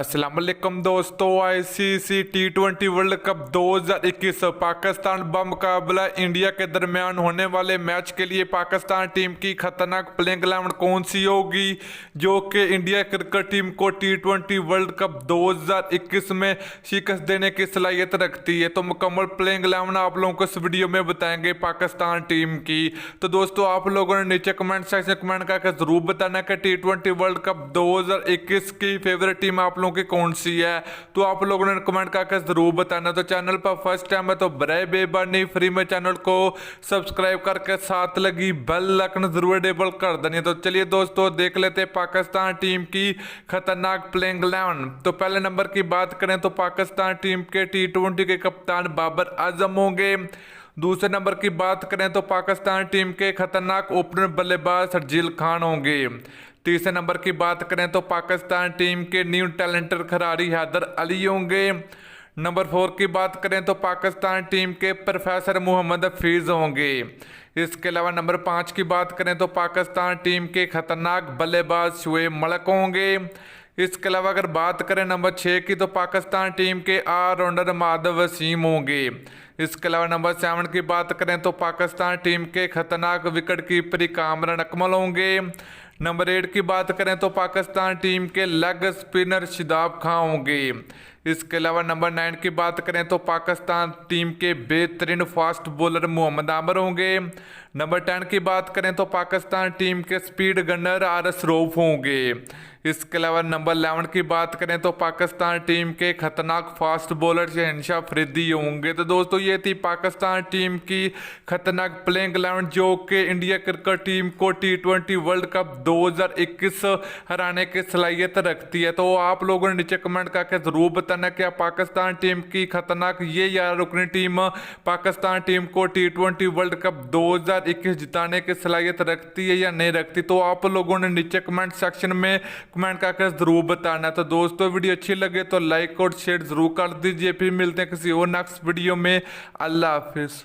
अस्सलाम वालेकुम दोस्तों। ICC T20 world cup 2021 Pakistan बमुकाबला इंडिया के दरमियान होने वाले मैच के लिए पाकिस्तान टीम की खतरनाक प्लेइंग 11 कौन सी होगी जो कि इंडिया क्रिकेट टीम को T20 वर्ल्ड कप 2021 में शिकस्त देने की सलाहियत रखती है। तो मुकम्मल प्लेइंग 11 आप लोगों को इस वीडियो में बताएंगे पाकिस्तान टीम की। तो दोस्तों आप लोगों ने नीचे कमेंट सेक्शन में कमेंट करके जरूर बताना कि T20 वर्ल्ड कप 2021 की फेवरेट टीम आप लोगों की कौन सी है। तो आप लोगों ने कमेंट करके जरूर बताना। तो चैनल पर फर्स्ट टाइम है तो बराए बेबानी फ्री में चैनल को सब्सक्राइब करके साथ लगी बेल आइकन जरूर एनेबल कर देनी। तो चलिए दोस्तों देख लेते हैं पाकिस्तान टीम की खतरनाक प्लेइंग 11। तो पहले नंबर की बात करें तो पाकिस्तान टीम के T20 के कप्तान बाबर आजम होंगे। दूसरे नंबर की बात करें तो पाकिस्तान टीम के खतरनाक ओपनर बल्लेबाज शर्जील खान होंगे। तीसरे नंबर की बात करें तो पाकिस्तान टीम के न्यू टैलेंटर खिलाड़ी हैदर अली होंगे। नंबर 4 की बात करें तो पाकिस्तान टीम के प्रोफेसर मोहम्मद हफीज होंगे। इसके अलावा नंबर 5 की बात करें तो पाकिस्तान टीम के खतरनाक बल्लेबाज शुएब मलिक होंगे। इसके अलावा अगर बात करें नंबर 6 की तो पाकिस्तान टीम के ऑलराउंडर माधव वसीम होंगे। इसके अलावा नंबर 7 की बात करें तो पाकिस्तान टीम के खतरनाक विकेट कीपर कामरान अकमल होंगे। नंबर 8 की बात करें तो पाकिस्तान टीम के लेग स्पिनर शादाब खान होंगे। इसके अलावा नंबर 9 की बात करें तो पाकिस्तान टीम के बेहतरीन फास्ट बॉलर मोहम्मद आमिर होंगे। नंबर 10 की बात करें तो पाकिस्तान टीम के स्पीड गनर आरएस रऊफ होंगे। इसके अलावा नंबर 11 की बात करें तो पाकिस्तान टीम के खतरनाक फास्ट बॉलर शहनशाह अफरीदी होंगे। तो दोस्तों ये थी पाकिस्तान टीम की खतरनाक प्लेइंग 11 जो कि इंडिया क्रिकेट टीम को T20 वर्ल्ड कप 2021 हराने की सलाहियत रखती है। तो आप लोगों ने नीचे कमेंट करके जरूर बताना क्या पाकिस्तान टीम की खतरनाक ये 11 रुकनी टीम पाकिस्तान टीम को T20 वर्ल्ड कप 2021 जिताने की सलाहियत रखती है या नहीं रखती। तो आप लोगों ने नीचे कमेंट सेक्शन में कमेंट करके जरूर बताना। तो दोस्तों वीडियो अच्छी लगे तो लाइक और शेयर जरूर कर दीजिए। फिर मिलते हैं किसी और नेक्स्ट वीडियो में। अल्लाह हाफिज।